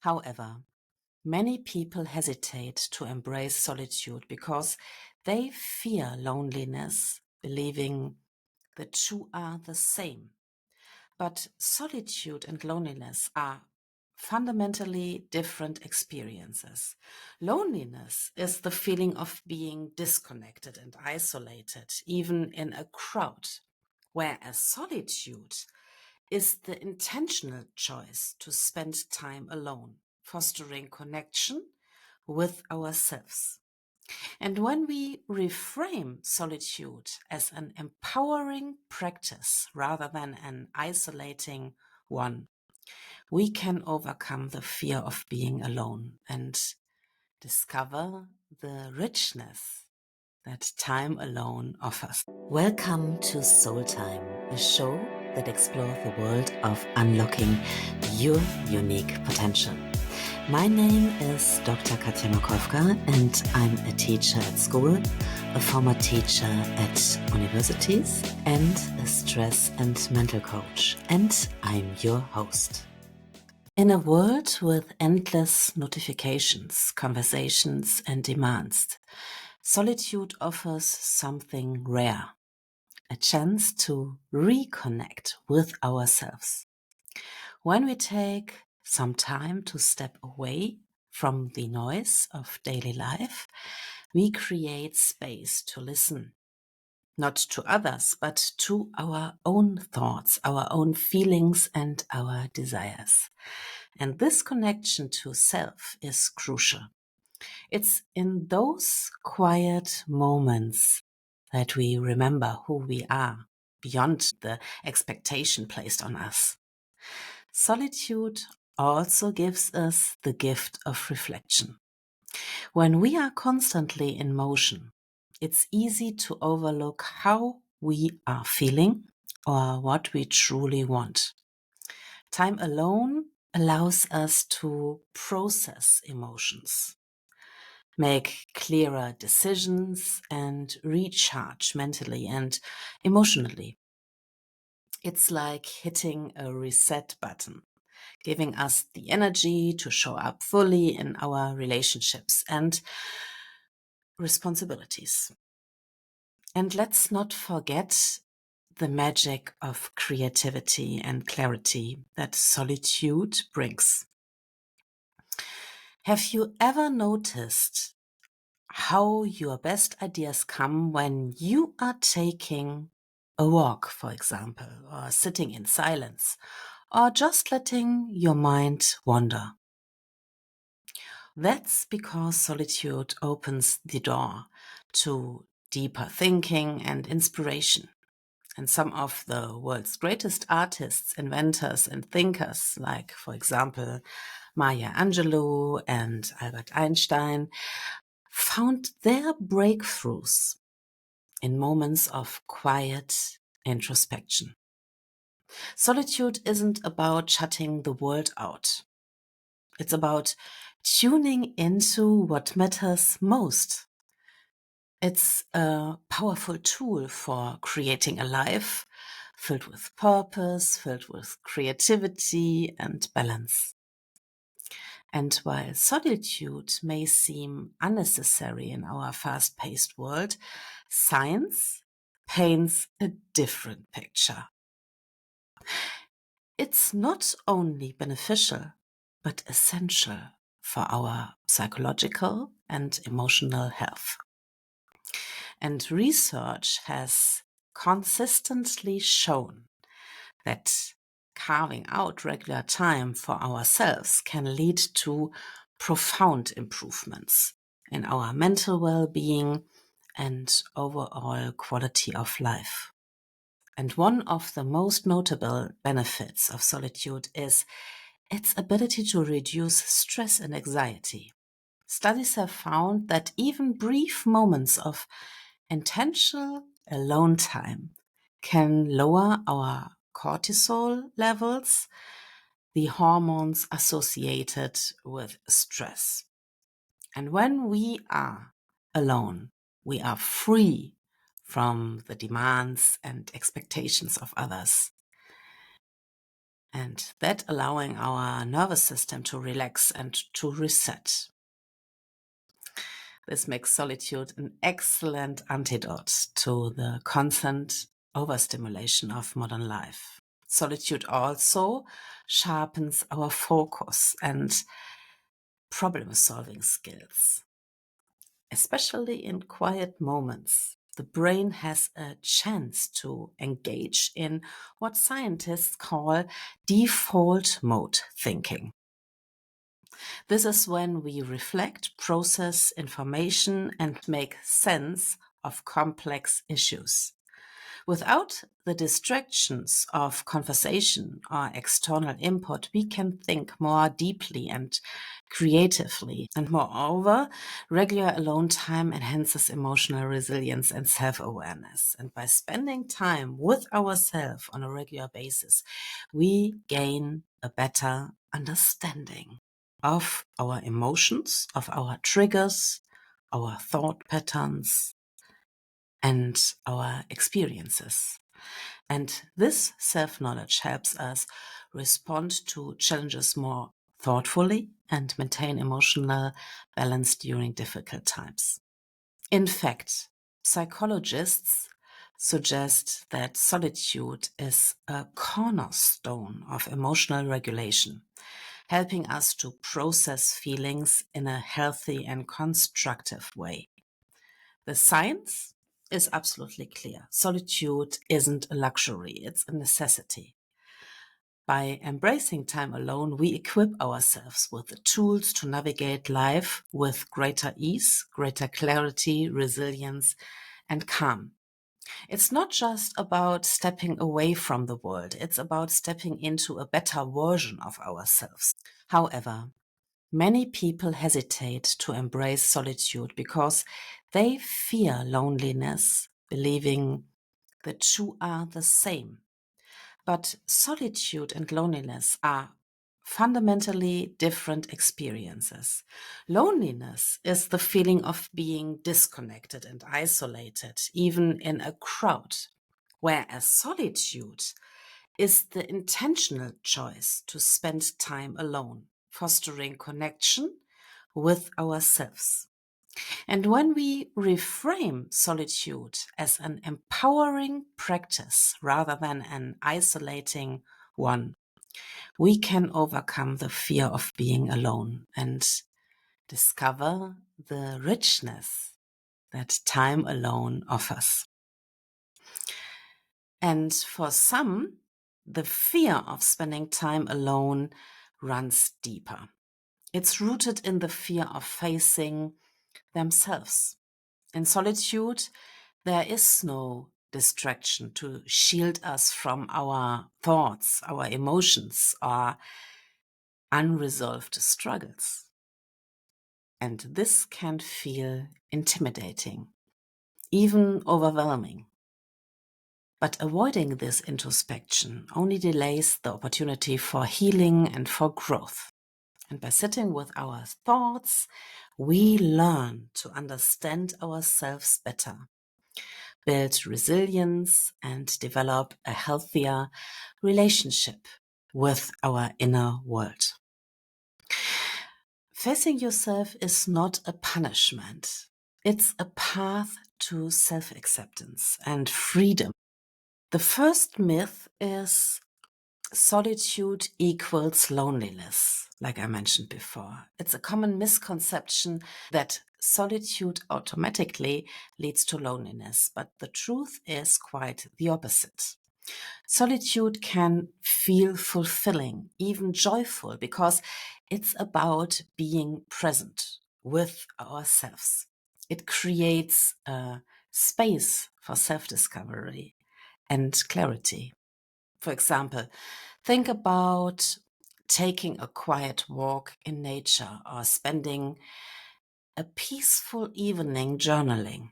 However, many people hesitate to embrace solitude because they fear loneliness, believing the two are the same. But solitude and loneliness are fundamentally different experiences. Loneliness is the feeling of being disconnected and isolated, even in a crowd, whereas solitude is the intentional choice to spend time alone, fostering connection with ourselves. And when we reframe solitude as an empowering practice rather than an isolating one, we can overcome the fear of being alone and discover the richness that time alone offers. Welcome to Soul Time, a show that explores the world of unlocking your unique potential. My name is Dr. Katja Makowka, and I'm a teacher at school, a former teacher at universities, and a stress and mental coach. And I'm your host. In a world with endless notifications, conversations, and demands, solitude offers something rare, a chance to reconnect with ourselves. When we take some time to step away from the noise of daily life, we create space to listen, not to others, but to our own thoughts, our own feelings, and our desires. And this connection to self is crucial. It's in those quiet moments that we remember who we are beyond the expectation placed on us. Solitude also gives us the gift of reflection. When we are constantly in motion, it's easy to overlook how we are feeling or what we truly want. Time alone allows us to process emotions, make clearer decisions, and recharge mentally and emotionally. It's like hitting a reset button, giving us the energy to show up fully in our relationships and responsibilities. And let's not forget the magic of creativity and clarity that solitude brings. Have you ever noticed how your best ideas come when you are taking a walk, for example, or sitting in silence, or just letting your mind wander? That's because solitude opens the door to deeper thinking and inspiration. And some of the world's greatest artists, inventors, and thinkers, like, for example, Maya Angelou and Albert Einstein, found their breakthroughs in moments of quiet introspection. Solitude isn't about shutting the world out. It's about tuning into what matters most. It's a powerful tool for creating a life filled with purpose, filled with creativity and balance. And while solitude may seem unnecessary in our fast paced world, science paints a different picture. It's not only beneficial, but essential for our psychological and emotional health. And research has consistently shown that carving out regular time for ourselves can lead to profound improvements in our mental well-being and overall quality of life. And one of the most notable benefits of solitude is its ability to reduce stress and anxiety. Studies have found that even brief moments of intentional alone time can lower our cortisol levels, the hormones associated with stress. And when we are alone, we are free from the demands and expectations of others. and that allowing our nervous system to relax and to reset. This makes solitude an excellent antidote to the constant overstimulation of modern life. Solitude also sharpens our focus and problem solving skills. Especially in quiet moments, the brain has a chance to engage in what scientists call default mode thinking. This is when we reflect, process information, and make sense of complex issues. Without the distractions of conversation or external input, we can think more deeply and creatively. And moreover, regular alone time enhances emotional resilience and self awareness. And by spending time with ourselves on a regular basis, we gain a better understanding of our emotions, of our triggers, our thought patterns, and our experiences. And this self knowledge helps us respond to challenges more thoughtfully and maintain emotional balance during difficult times. In fact, psychologists suggest that solitude is a cornerstone of emotional regulation, helping us to process feelings in a healthy and constructive way. The science is absolutely clear. Solitude isn't a luxury, it's a necessity. By embracing time alone, we equip ourselves with the tools to navigate life with greater ease, greater clarity, resilience, and calm. It's not just about stepping away from the world, it's about stepping into a better version of ourselves. However, many people hesitate to embrace solitude because they fear loneliness, believing the two are the same. But solitude and loneliness are fundamentally different experiences. Loneliness is the feeling of being disconnected and isolated, even in a crowd, whereas solitude is the intentional choice to spend time alone, fostering connection with ourselves. And when we reframe solitude as an empowering practice rather than an isolating one, we can overcome the fear of being alone and discover the richness that time alone offers. And for some, the fear of spending time alone runs deeper. It's rooted in the fear of facing themselves. In solitude, there is no distraction to shield us from our thoughts, our emotions, or unresolved struggles. And this can feel intimidating, even overwhelming. But avoiding this introspection only delays the opportunity for healing and for growth. And by sitting with our thoughts, we learn to understand ourselves better, build resilience, and develop a healthier relationship with our inner world. Facing yourself is not a punishment. It's a path to self-acceptance and freedom. The first myth is solitude equals loneliness, like I mentioned before. It's a common misconception that solitude automatically leads to loneliness, but the truth is quite the opposite. Solitude can feel fulfilling, even joyful, because it's about being present with ourselves. It creates a space for self discovery and clarity. For example, think about taking a quiet walk in nature or spending a peaceful evening journaling.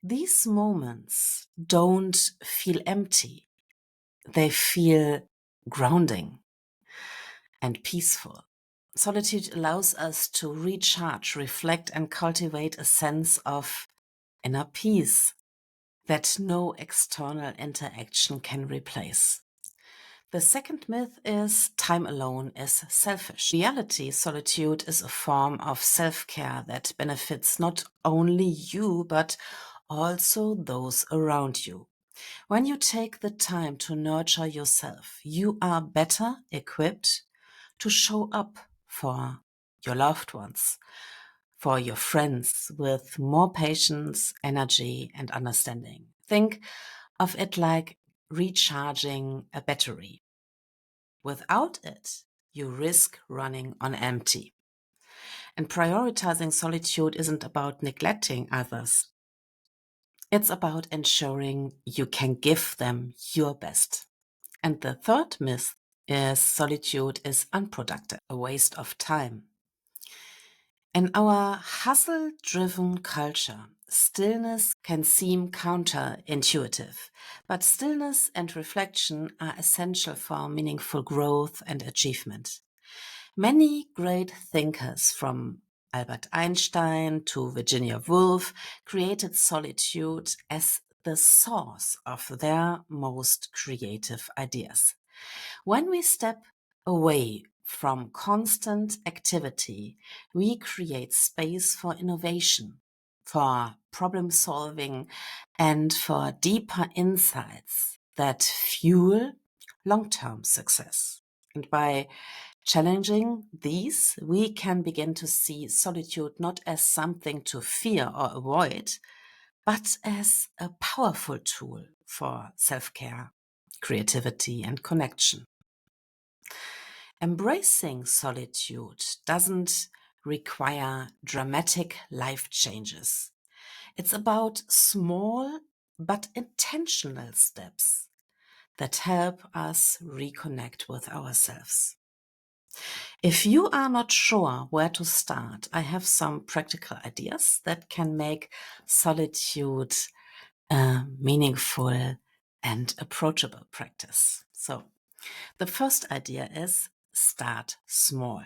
These moments don't feel empty, they feel grounding and peaceful. Solitude allows us to recharge, reflect, and cultivate a sense of inner peace that no external interaction can replace. The second myth is time alone is selfish. In reality, solitude is a form of self-care that benefits not only you, but also those around you. When you take the time to nurture yourself, you are better equipped to show up for your loved ones, for your friends with more patience, energy, and understanding. Think of it like recharging a battery. Without it, you risk running on empty. And prioritizing solitude isn't about neglecting others. It's about ensuring you can give them your best. And the third myth is solitude is unproductive, a waste of time. In our hustle-driven culture, stillness can seem counterintuitive, but stillness and reflection are essential for meaningful growth and achievement. Many great thinkers, from Albert Einstein to Virginia Woolf, created solitude as the source of their most creative ideas. When we step away from constant activity, we create space for innovation, for problem solving, and for deeper insights that fuel long-term success. And by challenging these, we can begin to see solitude not as something to fear or avoid, but as a powerful tool for self-care, creativity, and connection. Embracing solitude doesn't require dramatic life changes. It's about small but intentional steps that help us reconnect with ourselves. If you are not sure where to start, I have some practical ideas that can make solitude a meaningful and approachable practice. So, the first idea is start small.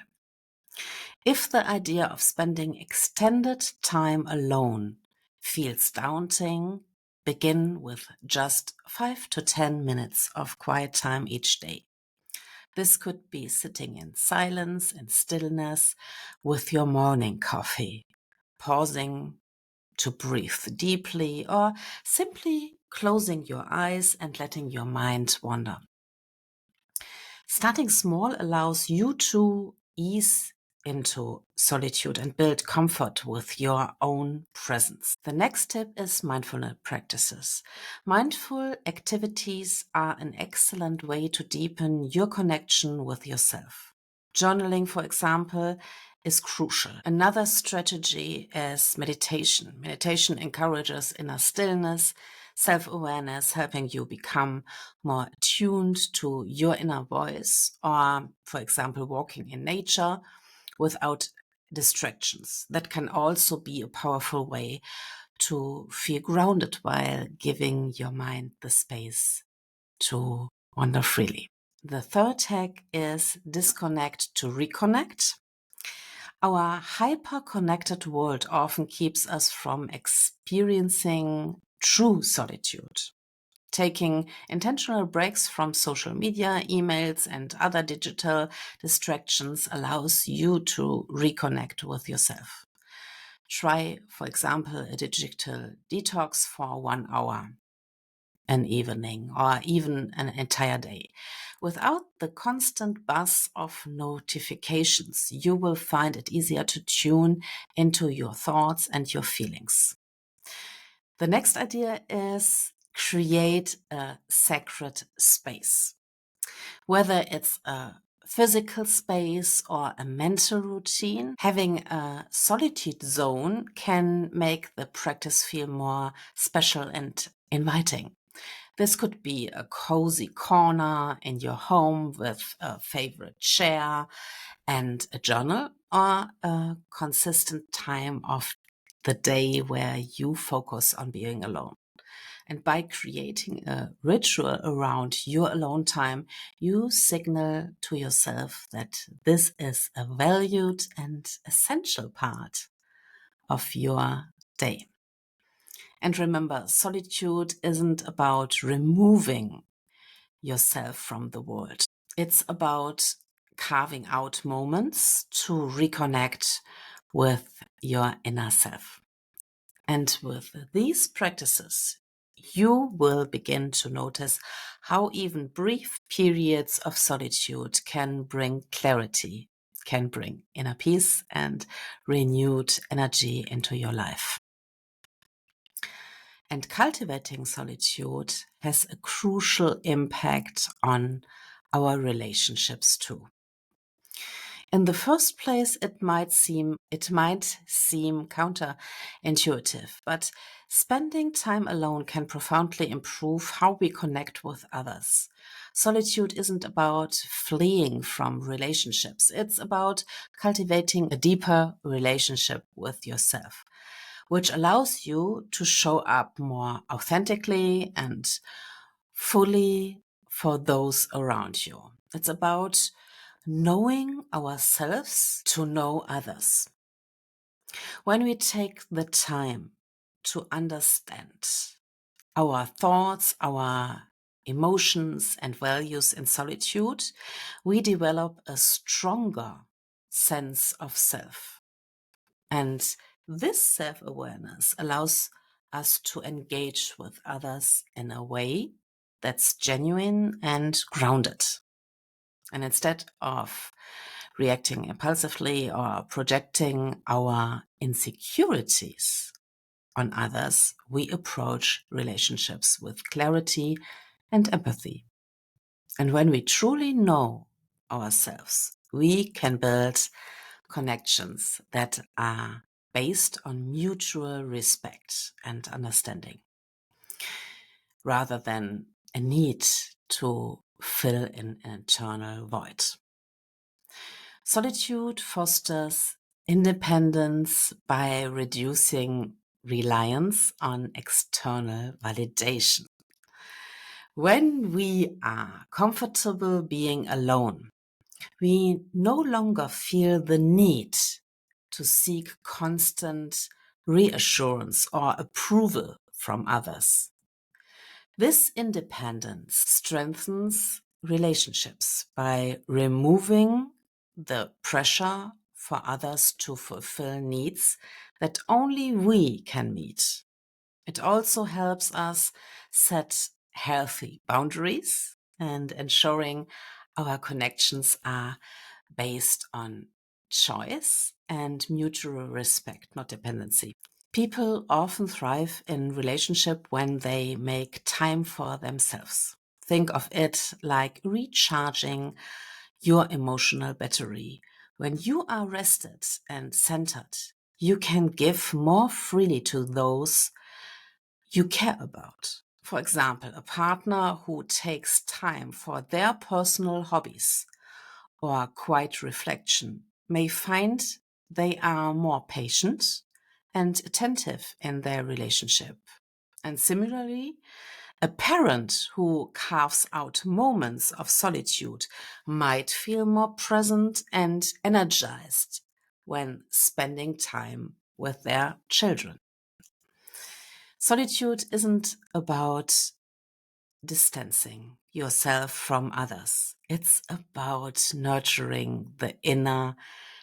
If the idea of spending extended time alone feels daunting, begin with just 5 to 10 minutes of quiet time each day. This could be sitting in silence and stillness with your morning coffee, pausing to breathe deeply, or simply closing your eyes and letting your mind wander. Starting small allows you to ease into solitude and build comfort with your own presence. The next tip is mindfulness practices. Mindful activities are an excellent way to deepen your connection with yourself. Journaling, for example, is crucial. Another strategy is meditation. Meditation encourages inner stillness, self-awareness, helping you become more attuned to your inner voice, or, for example, walking in nature without distractions. That can also be a powerful way to feel grounded while giving your mind the space to wander freely. The third hack is disconnect to reconnect. Our hyper-connected world often keeps us from experiencing true solitude. Taking intentional breaks from social media, emails, and other digital distractions allows you to reconnect with yourself. Try, for example, a digital detox for 1 hour an evening or even an entire day. Without the constant buzz of notifications, you will find it easier to tune into your thoughts and your feelings. The next idea is create a sacred space. Whether it's a physical space or a mental routine, having a solitude zone can make the practice feel more special and inviting. This could be a cozy corner in your home with a favorite chair and a journal, or a consistent time of the day where you focus on being alone. And by creating a ritual around your alone time, you signal to yourself that this is a valued and essential part of your day. And remember, solitude isn't about removing yourself from the world. It's about carving out moments to reconnect with your inner self. And with these practices, you will begin to notice how even brief periods of solitude can bring clarity, can bring inner peace and renewed energy into your life. And cultivating solitude has a crucial impact on our relationships too. In the first place, it might seem counterintuitive, but spending time alone can profoundly improve how we connect with others. Solitude isn't about fleeing from relationships. It's about cultivating a deeper relationship with yourself, which allows you to show up more authentically and fully for those around you. It's about knowing ourselves to know others. When we take the time to understand our thoughts, our emotions, and values in solitude, we develop a stronger sense of self. And this self awareness allows us to engage with others in a way that's genuine and grounded. And instead of reacting impulsively or projecting our insecurities on others, we approach relationships with clarity and empathy. And when we truly know ourselves, we can build connections that are based on mutual respect and understanding rather than a need to fill in an internal void. Solitude fosters independence by reducing reliance on external validation. When we are comfortable being alone, we no longer feel the need to seek constant reassurance or approval from others. This independence strengthens relationships by removing the pressure for others to fulfill needs that only we can meet. It also helps us set healthy boundaries and ensuring our connections are based on choice and mutual respect, not dependency. People often thrive in relationship when they make time for themselves. Think of it like recharging your emotional battery. When you are rested and centered, you can give more freely to those you care about. For example, a partner who takes time for their personal hobbies or quiet reflection may find they are more patient and attentive in their relationship. And similarly, a parent who carves out moments of solitude might feel more present and energized when spending time with their children. Solitude isn't about distancing yourself from others. It's about nurturing the inner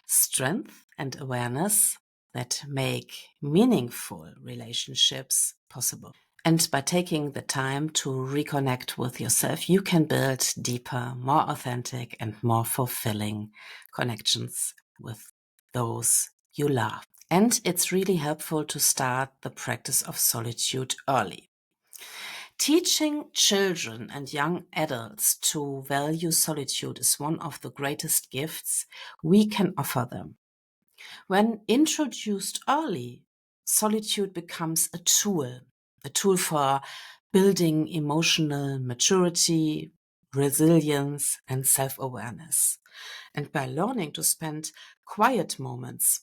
strength and awareness that make meaningful relationships possible. And by taking the time to reconnect with yourself, you can build deeper, more authentic, and more fulfilling connections with those you love. And it's really helpful to start the practice of solitude early. Teaching children and young adults to value solitude is one of the greatest gifts we can offer them. When introduced early, solitude becomes a tool for building emotional maturity, resilience, and self awareness. And by learning to spend quiet moments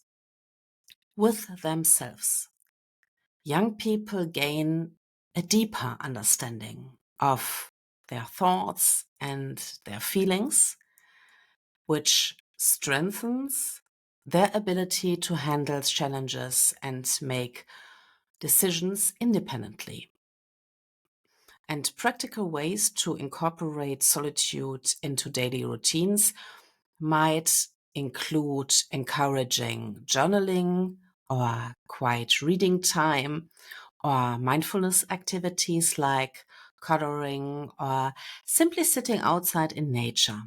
with themselves, young people gain a deeper understanding of their thoughts and their feelings, which strengthens their ability to handle challenges and make decisions independently. And practical ways to incorporate solitude into daily routines might include encouraging journaling or quiet reading time or mindfulness activities like coloring or simply sitting outside in nature.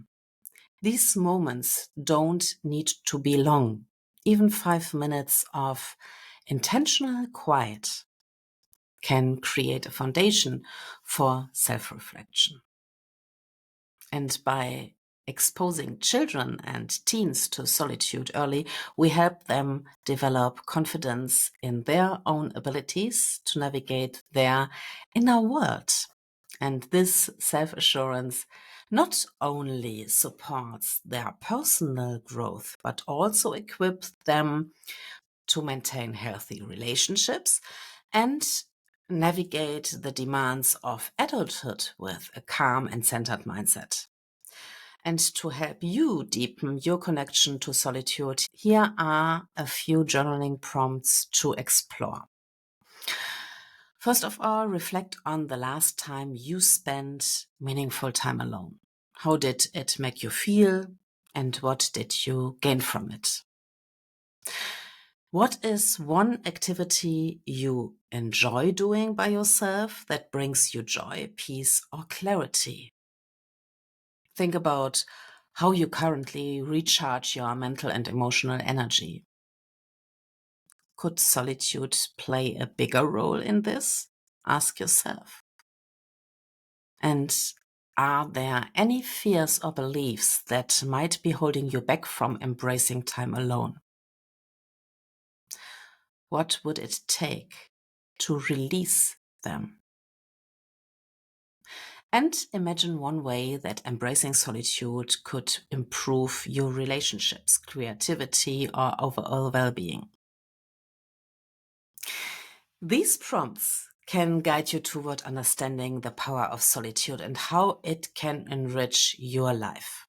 These moments don't need to be long. Even 5 minutes of intentional quiet can create a foundation for self-reflection. And by exposing children and teens to solitude early, we help them develop confidence in their own abilities to navigate their inner world. And this self-assurance not only supports their personal growth, but also equips them to maintain healthy relationships and navigate the demands of adulthood with a calm and centered mindset. And to help you deepen your connection to solitude, here are a few journaling prompts to explore. First of all, reflect on the last time you spent meaningful time alone. How did it make you feel? And what did you gain from it? What is one activity you enjoy doing by yourself that brings you joy, peace, or clarity? Think about how you currently recharge your mental and emotional energy. Could solitude play a bigger role in this? Ask yourself. And are there any fears or beliefs that might be holding you back from embracing time alone? What would it take to release them? And imagine one way that embracing solitude could improve your relationships, creativity, or overall well-being. These prompts can guide you toward understanding the power of solitude and how it can enrich your life.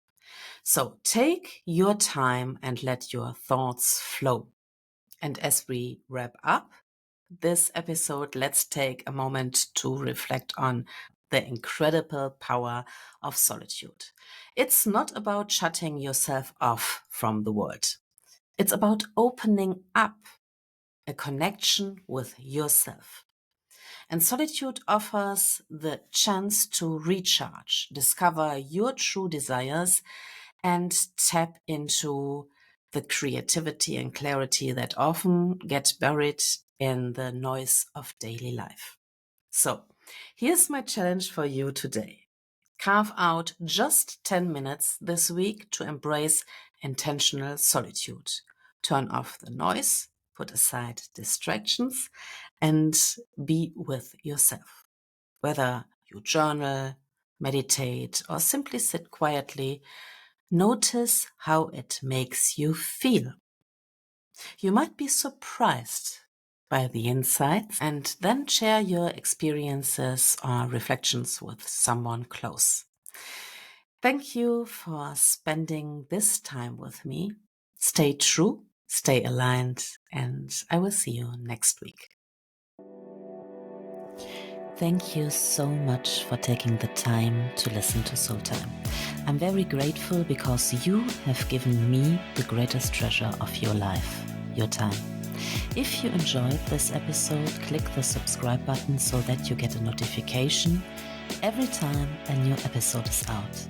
So take your time and let your thoughts flow. And as we wrap up this episode, let's take a moment to reflect on the incredible power of solitude. It's not about shutting yourself off from the world. It's about opening up a connection with yourself. And solitude offers the chance to recharge, discover your true desires, and tap into the creativity and clarity that often get buried in the noise of daily life. So, here's my challenge for you today. Carve out just 10 minutes this week to embrace intentional solitude. Turn off the noise, put aside distractions, and be with yourself. Whether you journal, meditate, or simply sit quietly, notice how it makes you feel. You might be surprised by the insights and then share your experiences or reflections with someone close. Thank you for spending this time with me. Stay true, stay aligned, and I will see you next week. Thank you so much for taking the time to listen to Soul Time. I'm very grateful because you have given me the greatest treasure of your life, your time. If you enjoyed this episode, click the subscribe button so that you get a notification every time a new episode is out.